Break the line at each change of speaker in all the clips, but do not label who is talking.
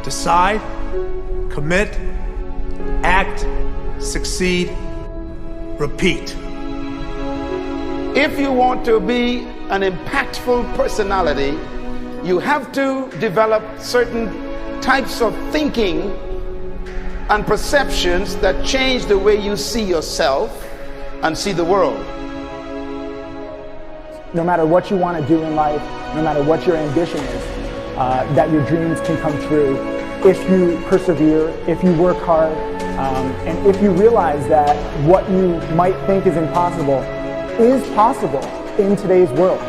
Decide, commit, act, succeed, repeat.
If you want to be an impactful personality, you have to develop certain types of thinking and perceptions that change the way you see yourself and see the world.
No matter what you want to do in life, no matter what your ambition is, that your dreams can come true if you persevere, if you work hard, and if you realize that what you might think is impossible is possible in today's world.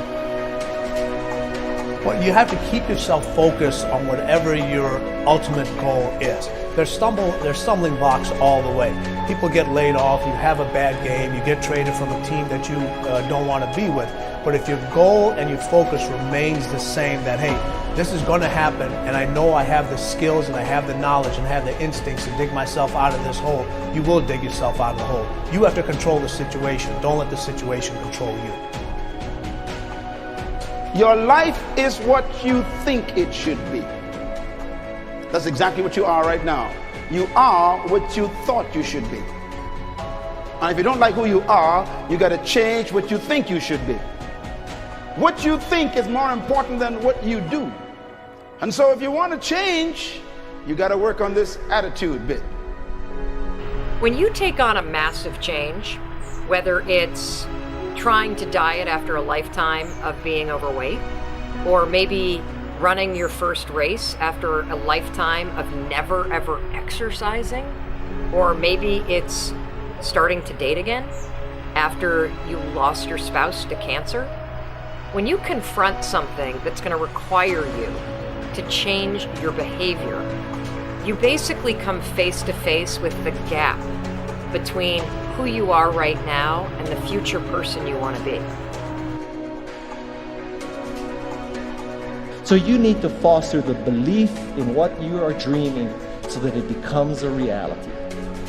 Well, you have to keep yourself focused on whatever your ultimate goal is. There's stumbling blocks all the way. People get laid off, you have a bad game, you get traded from a team that you don't want to be with. But if your goal and your focus remains the same, that hey, this is going to happen, and I know I have the skills and I have the knowledge and I have the instincts to dig myself out of this hole, you will dig yourself out of the hole. You have to control the situation. Don't let the situation control you.
Your life is what you think it should be. That's exactly what you are right now. You are what you thought you should be. And if you don't like who you are, you got to change what you think you should be. What you think is more important than what you do. And so if you want to change, you got to work on this attitude bit.
When you take on a massive change, whether it's trying to diet after a lifetime of being overweight, or maybe running your first race after a lifetime of never ever exercising, or maybe it's starting to date again after you lost your spouse to cancer. When you confront something that's going to require you to change your behavior, you basically come face to face with the gap between who you are right now and the future person you want to be.
So you need to foster the belief in what you are dreaming so that it becomes a reality,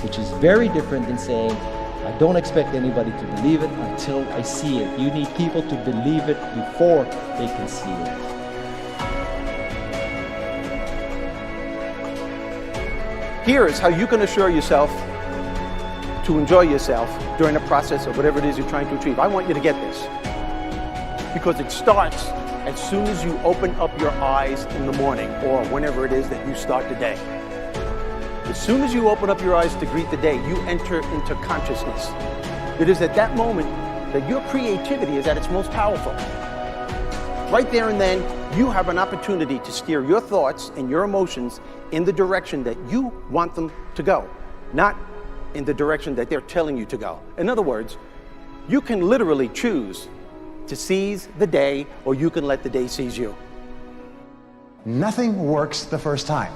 which is very different than saying, I don't expect anybody to believe it until I see it. You need people to believe it before they can see it.
Here is how you can assure yourself to enjoy yourself during the process of whatever it is you're trying to achieve. I want you to get this, because it starts as soon as you open up your eyes in the morning or whenever it is that you start the day. As soon as you open up your eyes to greet the day, you enter into consciousness. It is at that moment that your creativity is at its most powerful. Right there and then, you have an opportunity to steer your thoughts and your emotions in the direction that you want them to go, not in the direction that they're telling you to go. In other words, you can literally choose to seize the day, or you can let the day seize you.
Nothing works the first time.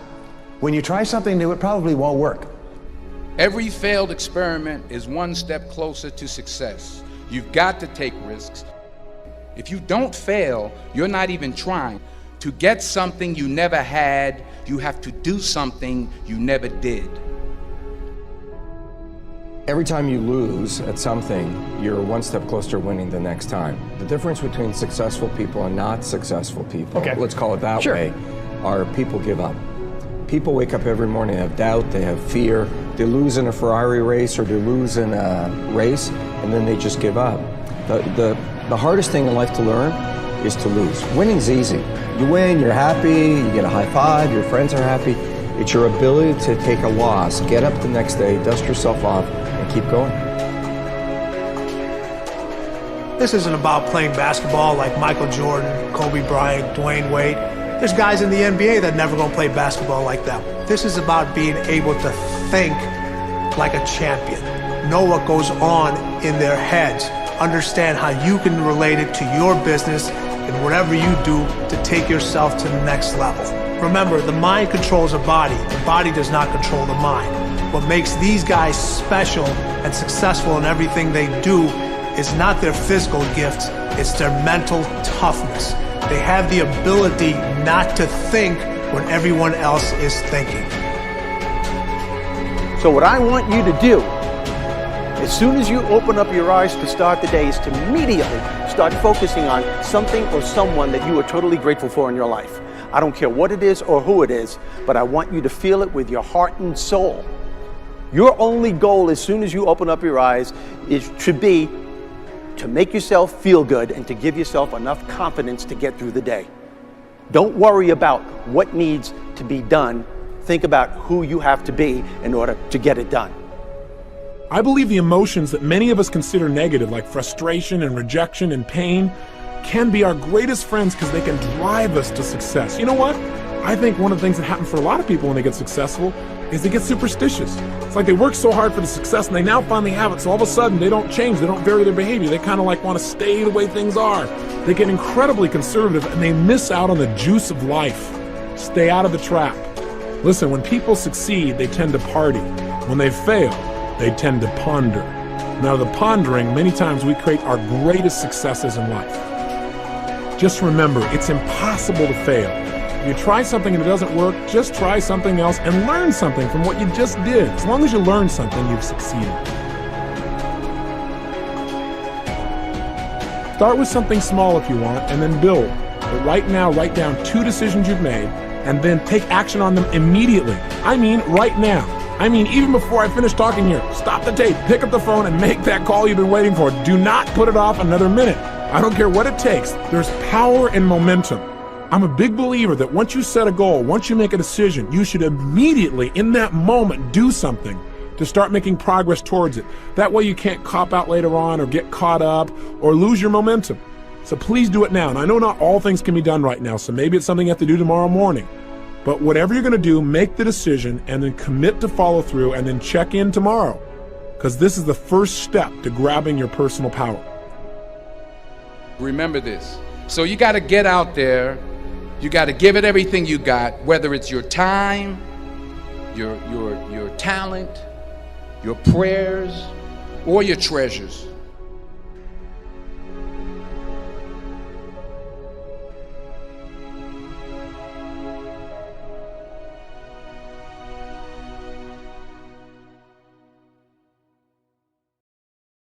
When you try something new, it probably won't work.
Every failed experiment is one step closer to success. You've got to take risks. If you don't fail, you're not even trying. To get something you never had, you have to do something you never did.
Every time you lose at something, you're one step closer to winning the next time. The difference between successful people and not successful people, let's call it that way, are people give up. People wake up every morning, they have doubt, they have fear, they lose in a Ferrari race or they lose in a race, and then they just give up. The hardest thing in life to learn is to lose. Winning's easy. You win, you're happy, you get a high five, your friends are happy. It's your ability to take a loss, get up the next day, dust yourself off, and keep going.
This isn't about playing basketball like Michael Jordan, Kobe Bryant, Dwayne Wade. There's guys in the NBA that never gonna play basketball like them. This is about being able to think like a champion, know what goes on in their heads, understand how you can relate it to your business and whatever you do to take yourself to the next level. Remember, the mind controls the body does not control the mind. What makes these guys special and successful in everything they do is not their physical gifts, it's their mental toughness. They have the ability not to think when everyone else is thinking.
So what I want you to do, as soon as you open up your eyes to start the day, is to immediately start focusing on something or someone that you are totally grateful for in your life. I don't care what it is or who it is, but I want you to feel it with your heart and soul. Your only goal as soon as you open up your eyes should be to make yourself feel good and to give yourself enough confidence to get through the day. Don't worry about what needs to be done. Think about who you have to be in order to get it done.
I believe the emotions that many of us consider negative, like frustration and rejection and pain, can be our greatest friends because they can drive us to success. You know what? I think one of the things that happens for a lot of people when they get successful is they get superstitious. It's like they work so hard for the success and they now finally have it, so all of a sudden they don't change, they don't vary their behavior, they kind of like want to stay the way things are. They get incredibly conservative and they miss out on the juice of life. Stay out of the trap. Listen, when people succeed, they tend to party. When they fail, they tend to ponder. Now, the pondering, many times we create our greatest successes in life. Just remember, it's impossible to fail. If you try something and it doesn't work, just try something else and learn something from what you just did. As long as you learn something, you've succeeded. Start with something small if you want, and then build. But right now, write down 2 decisions you've made, and then take action on them immediately. I mean, right now. I mean, even before I finish talking here, stop the tape, pick up the phone, and make that call you've been waiting for. Do not put it off another minute. I don't care what it takes. There's power in momentum. I'm a big believer that once you set a goal, once you make a decision, you should immediately, in that moment, do something to start making progress towards it. That way you can't cop out later on or get caught up or lose your momentum. So please do it now. And I know not all things can be done right now, so maybe it's something you have to do tomorrow morning. But whatever you're going to do, make the decision and then commit to follow through and then check in tomorrow. Because this is the first step to grabbing your personal power.
Remember this. So you got to get out there. You got to give it everything you got, whether it's your time, your talent, your prayers, or your treasures.